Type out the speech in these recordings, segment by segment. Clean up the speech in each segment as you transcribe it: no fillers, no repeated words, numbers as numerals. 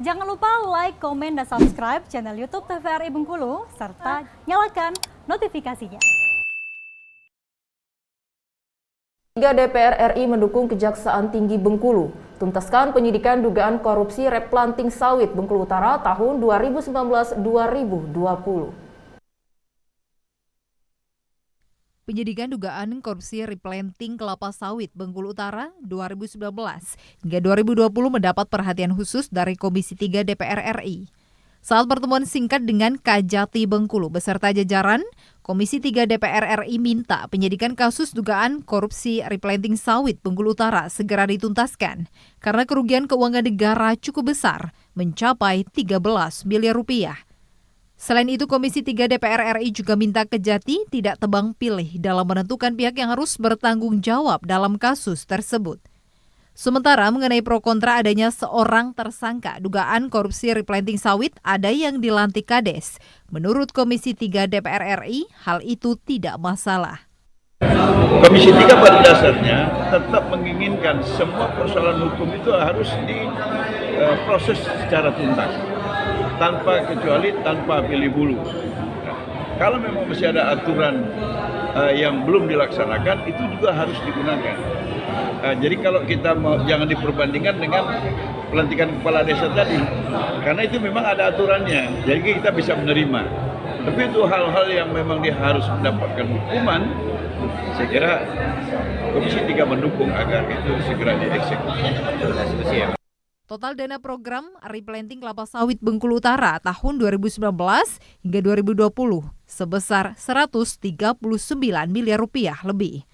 Jangan lupa like, komen, dan subscribe channel YouTube TVRI Bengkulu, serta nyalakan notifikasinya. 3 DPR RI mendukung Kejaksaan Tinggi Bengkulu tuntaskan penyidikan dugaan korupsi replanting sawit Bengkulu Utara tahun 2019-2020. Penyidikan dugaan korupsi replanting kelapa sawit Bengkulu Utara 2019 hingga 2020 mendapat perhatian khusus dari Komisi 3 DPR RI. Saat pertemuan singkat dengan Kajati Bengkulu beserta jajaran, Komisi 3 DPR RI minta penyidikan kasus dugaan korupsi replanting sawit Bengkulu Utara segera dituntaskan karena kerugian keuangan negara cukup besar, mencapai 13 miliar rupiah. Selain itu, Komisi 3 DPR RI juga minta Kejati tidak tebang pilih dalam menentukan pihak yang harus bertanggung jawab dalam kasus tersebut. Sementara mengenai pro kontra adanya seorang tersangka dugaan korupsi replanting sawit, ada yang dilantik Kades. Menurut Komisi 3 DPR RI, hal itu tidak masalah. Komisi 3 pada dasarnya tetap menginginkan semua persoalan hukum itu harus diproses secara tuntas, tanpa kecuali tanpa pilih bulu. Kalau memang masih ada aturan yang belum dilaksanakan, itu juga harus digunakan. Jadi kalau kita mau, jangan diperbandingkan dengan pelantikan kepala desa tadi, karena itu memang ada aturannya, jadi kita bisa menerima. Tapi itu hal-hal yang memang dia harus mendapatkan hukuman. Saya kira Komisi 3 mendukung agar itu segera dieksekusi. Total dana program replanting kelapa sawit Bengkulu Utara tahun 2019 hingga 2020 sebesar 139 miliar rupiah lebih.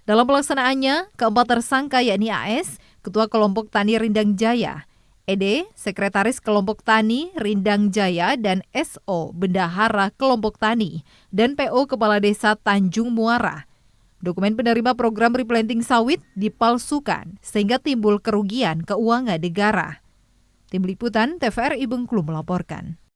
Dalam pelaksanaannya, keempat tersangka yakni AS, Ketua Kelompok Tani Rindang Jaya, ED, Sekretaris Kelompok Tani Rindang Jaya, dan SO, Bendahara Kelompok Tani, dan PO Kepala Desa Tanjung Muara. Dokumen penerima program replanting sawit dipalsukan sehingga timbul kerugian keuangan negara. Tim Liputan TVRI Bengkulu melaporkan.